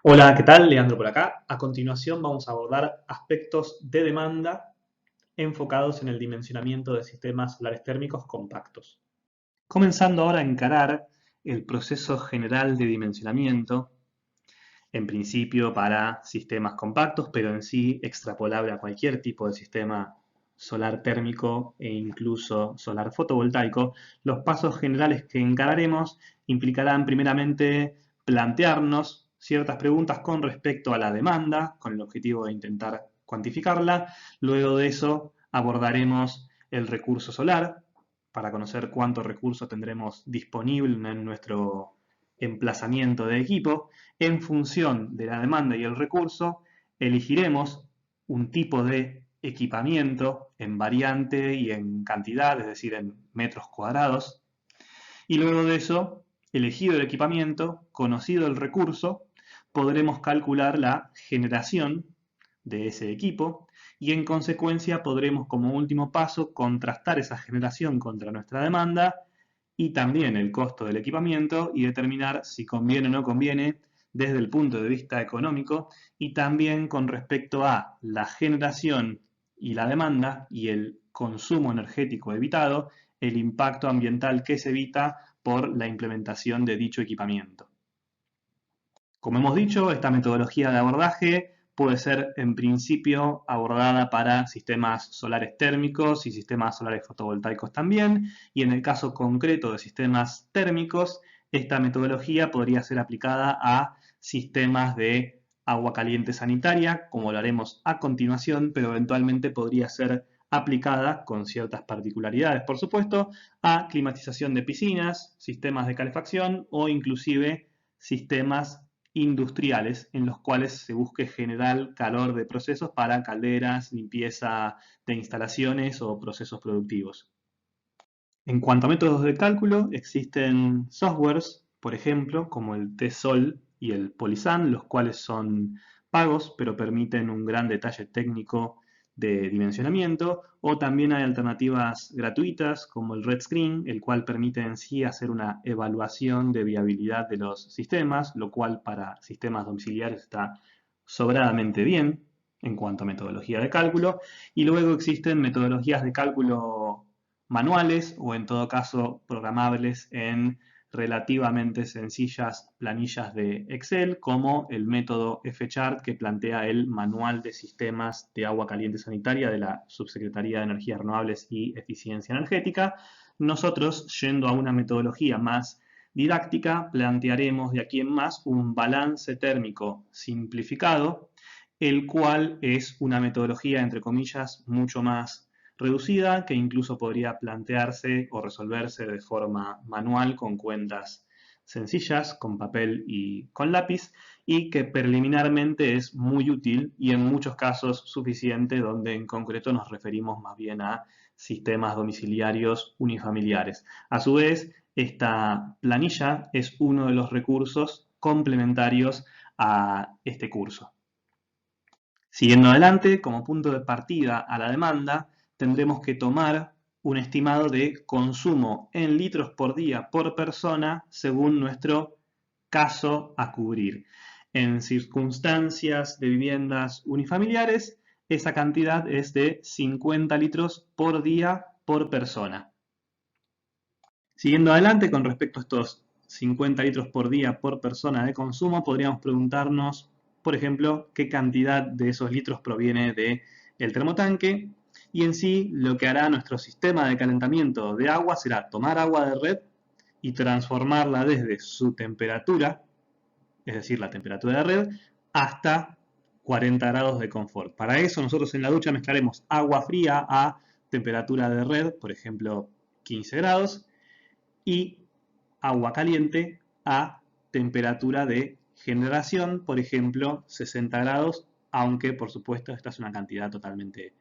Hola, ¿qué tal? Leandro por acá. A continuación vamos a abordar aspectos de demanda enfocados en el dimensionamiento de sistemas solares térmicos compactos. Comenzando ahora a encarar el proceso general de dimensionamiento, en principio para sistemas compactos, pero en sí extrapolable a cualquier tipo de sistema solar térmico e incluso solar fotovoltaico. Los pasos generales que encararemos implicarán primeramente plantearnos ciertas preguntas con respecto a la demanda, con el objetivo de intentar cuantificarla. Luego de eso abordaremos el recurso solar para conocer cuánto recurso tendremos disponible en nuestro emplazamiento de equipo. En función de la demanda y el recurso, elegiremos un tipo de equipamiento en variante y en cantidad, es decir, en metros cuadrados. Y luego de eso, elegido el equipamiento, conocido el recurso, podremos calcular la generación de ese equipo y en consecuencia podremos como último paso contrastar esa generación contra nuestra demanda y también el costo del equipamiento y determinar si conviene o no conviene desde el punto de vista económico y también con respecto a la generación y la demanda y el consumo energético evitado, el impacto ambiental que se evita por la implementación de dicho equipamiento. Como hemos dicho, esta metodología de abordaje puede ser en principio abordada para sistemas solares térmicos y sistemas solares fotovoltaicos también, y en el caso concreto de sistemas térmicos, esta metodología podría ser aplicada a sistemas de agua caliente sanitaria, como lo haremos a continuación, pero eventualmente podría ser aplicada, con ciertas particularidades por supuesto, a climatización de piscinas, sistemas de calefacción o inclusive sistemas industriales en los cuales se busque generar calor de procesos para calderas, limpieza de instalaciones o procesos productivos. En cuanto a métodos de cálculo, existen softwares, por ejemplo, como el TESOL y el Polisan, los cuales son pagos, pero permiten un gran detalle técnico de dimensionamiento, o también hay alternativas gratuitas como el RedScreen, el cual permite en sí hacer una evaluación de viabilidad de los sistemas, lo cual para sistemas domiciliarios está sobradamente bien en cuanto a metodología de cálculo, y luego existen metodologías de cálculo manuales o en todo caso programables en relativamente sencillas planillas de Excel, como el método FChart que plantea el Manual de Sistemas de Agua Caliente Sanitaria de la Subsecretaría de Energías Renovables y Eficiencia Energética. Nosotros, yendo a una metodología más didáctica, plantearemos de aquí en más un balance térmico simplificado, el cual es una metodología, entre comillas, mucho más reducida, que incluso podría plantearse o resolverse de forma manual con cuentas sencillas, con papel y con lápiz, y que preliminarmente es muy útil y en muchos casos suficiente, donde en concreto nos referimos más bien a sistemas domiciliarios unifamiliares. A su vez, esta planilla es uno de los recursos complementarios a este curso. Siguiendo adelante, como punto de partida a la demanda, tendremos que tomar un estimado de consumo en litros por día por persona según nuestro caso a cubrir. En circunstancias de viviendas unifamiliares, esa cantidad es de 50 litros por día por persona. Siguiendo adelante, con respecto a estos 50 litros por día por persona de consumo, podríamos preguntarnos, por ejemplo, qué cantidad de esos litros proviene del termotanque. Y en sí, lo que hará nuestro sistema de calentamiento de agua será tomar agua de red y transformarla desde su temperatura, es decir, la temperatura de red, hasta 40 grados de confort. Para eso nosotros en la ducha mezclaremos agua fría a temperatura de red, por ejemplo, 15 grados, y agua caliente a temperatura de generación, por ejemplo, 60 grados, aunque por supuesto esta es una cantidad totalmente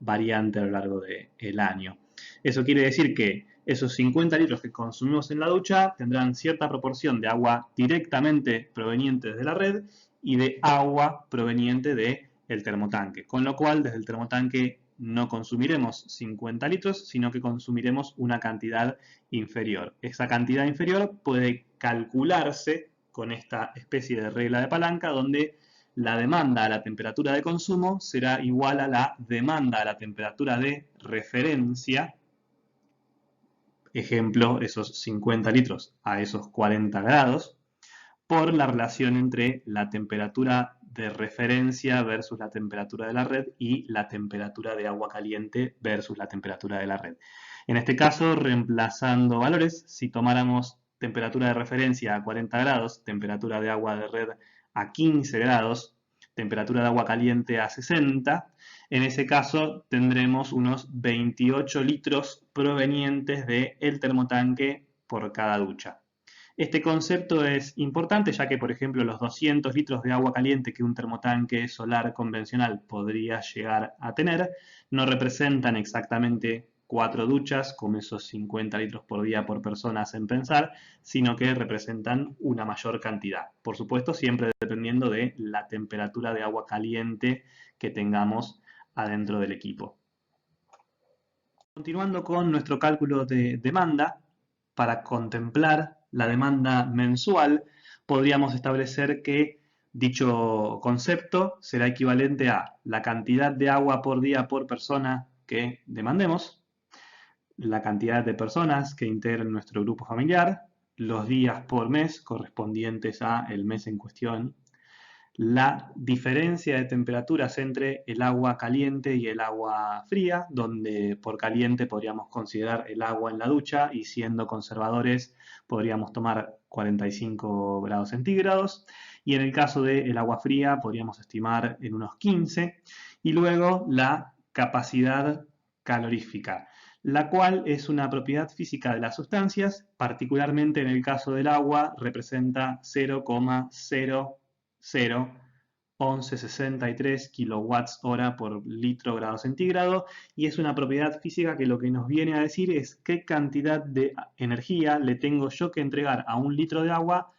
variante a lo largo del año. Eso quiere decir que esos 50 litros que consumimos en la ducha tendrán cierta proporción de agua directamente proveniente de la red y de agua proveniente del termotanque, con lo cual desde el termotanque no consumiremos 50 litros, sino que consumiremos una cantidad inferior. Esa cantidad inferior puede calcularse con esta especie de regla de palanca donde la demanda a la temperatura de consumo será igual a la demanda a la temperatura de referencia, ejemplo, esos 50 litros a esos 40 grados, por la relación entre la temperatura de referencia versus la temperatura de la red y la temperatura de agua caliente versus la temperatura de la red. En este caso, reemplazando valores, si tomáramos temperatura de referencia a 40 grados, temperatura de agua de red a 15 grados, temperatura de agua caliente a 60, en ese caso tendremos unos 28 litros provenientes del termotanque por cada ducha. Este concepto es importante ya que, por ejemplo, los 200 litros de agua caliente que un termotanque solar convencional podría llegar a tener no representan exactamente 4 duchas, como esos 50 litros por día por persona hacen pensar, sino que representan una mayor cantidad. Por supuesto, siempre dependiendo de la temperatura de agua caliente que tengamos adentro del equipo. Continuando con nuestro cálculo de demanda, para contemplar la demanda mensual, podríamos establecer que dicho concepto será equivalente a la cantidad de agua por día por persona que demandemos, la cantidad de personas que integren nuestro grupo familiar, los días por mes correspondientes al mes en cuestión, la diferencia de temperaturas entre el agua caliente y el agua fría, donde por caliente podríamos considerar el agua en la ducha y siendo conservadores podríamos tomar 45 grados centígrados, y en el caso del agua fría podríamos estimar en unos 15, y luego la capacidad calorífica, la cual es una propiedad física de las sustancias, particularmente en el caso del agua representa 0,1163 kilowatts hora por litro grado centígrado, y es una propiedad física que lo que nos viene a decir es qué cantidad de energía le tengo yo que entregar a un litro de agua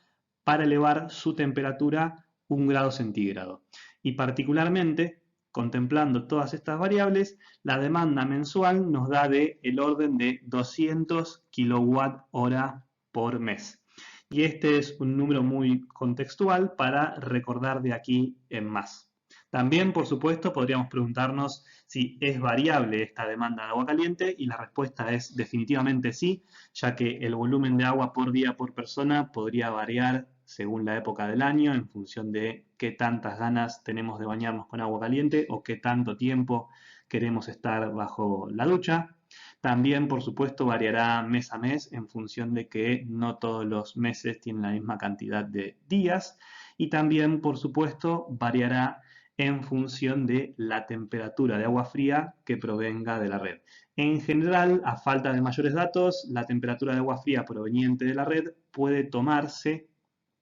para elevar su temperatura 1 grado centígrado. Y particularmente, contemplando todas estas variables, la demanda mensual nos da el orden de 200 kilowatt hora por mes. Y este es un número muy contextual para recordar de aquí en más. También, por supuesto, podríamos preguntarnos si es variable esta demanda de agua caliente, y la respuesta es definitivamente sí, ya que el volumen de agua por día por persona podría variar según la época del año, en función de qué tantas ganas tenemos de bañarnos con agua caliente o qué tanto tiempo queremos estar bajo la ducha. También, por supuesto, variará mes a mes en función de que no todos los meses tienen la misma cantidad de días, y también, por supuesto, variará en función de la temperatura de agua fría que provenga de la red. En general, a falta de mayores datos, la temperatura de agua fría proveniente de la red puede tomarse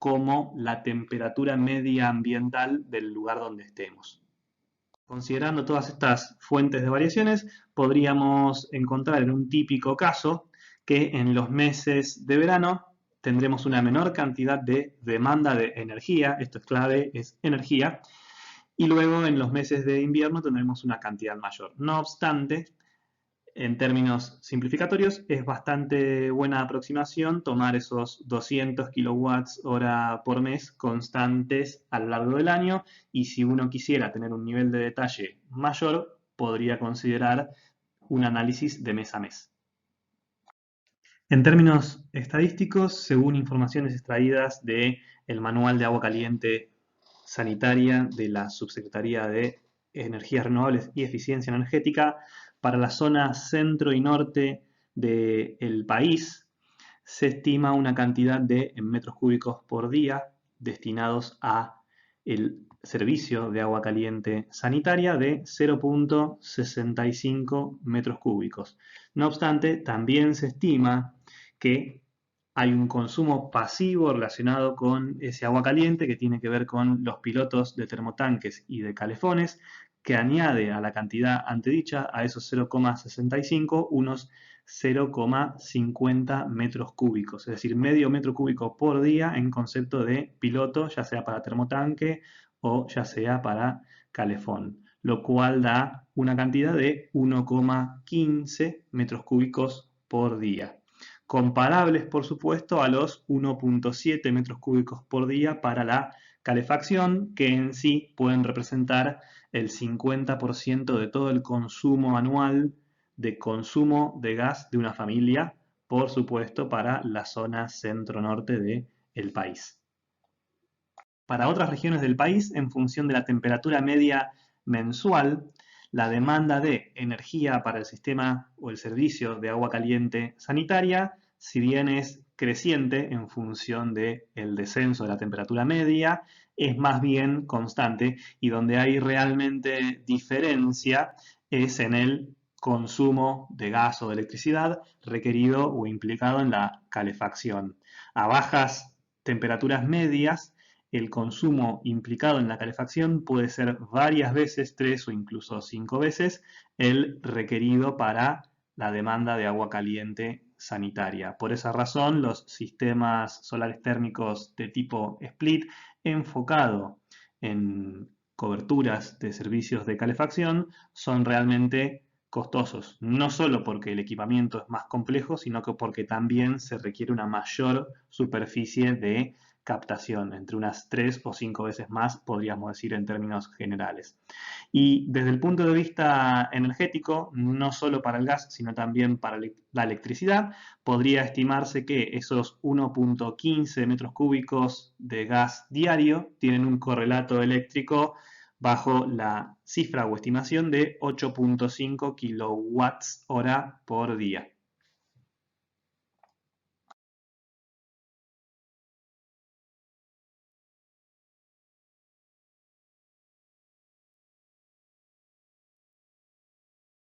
como la temperatura media ambiental del lugar donde estemos. Considerando todas estas fuentes de variaciones, podríamos encontrar en un típico caso que en los meses de verano tendremos una menor cantidad de demanda de energía, esto es clave, es energía, y luego en los meses de invierno tendremos una cantidad mayor. No obstante, en términos simplificatorios, es bastante buena aproximación tomar esos 200 kilowatts hora por mes constantes a lo largo del año, y si uno quisiera tener un nivel de detalle mayor, podría considerar un análisis de mes a mes. En términos estadísticos, según informaciones extraídas del Manual de Agua Caliente Sanitaria de la Subsecretaría de Energías Renovables y Eficiencia Energética, para la zona centro y norte del país se estima una cantidad en metros cúbicos por día destinados a el servicio de agua caliente sanitaria de 0,65 metros cúbicos. No obstante, también se estima que hay un consumo pasivo relacionado con ese agua caliente que tiene que ver con los pilotos de termotanques y de calefones, que añade a la cantidad antedicha, a esos 0,65, unos 0,50 metros cúbicos, es decir, medio metro cúbico por día en concepto de piloto, ya sea para termotanque o ya sea para calefón, lo cual da una cantidad de 1,15 metros cúbicos por día. comparables, por supuesto, a los 1.7 metros cúbicos por día para la calefacción, que en sí pueden representar el 50% de todo el consumo anual de consumo de gas de una familia, por supuesto, para la zona centro-norte del país. Para otras regiones del país, en función de la temperatura media mensual, la demanda de energía para el sistema o el servicio de agua caliente sanitaria, si bien es creciente en función del descenso de la temperatura media, es más bien constante, y donde hay realmente diferencia es en el consumo de gas o de electricidad requerido o implicado en la calefacción. A bajas temperaturas medias, el consumo implicado en la calefacción puede ser varias veces, 3 o incluso 5 veces, el requerido para la demanda de agua caliente sanitaria. Por esa razón, los sistemas solares térmicos de tipo split, enfocado en coberturas de servicios de calefacción, son realmente costosos, no solo porque el equipamiento es más complejo, sino que porque también se requiere una mayor superficie de captación, entre unas 3 o 5 veces más, podríamos decir en términos generales. Y desde el punto de vista energético, no solo para el gas, sino también para la electricidad, podría estimarse que esos 1.15 metros cúbicos de gas diario tienen un correlato eléctrico bajo la cifra o estimación de 8.5 kilowatts hora por día.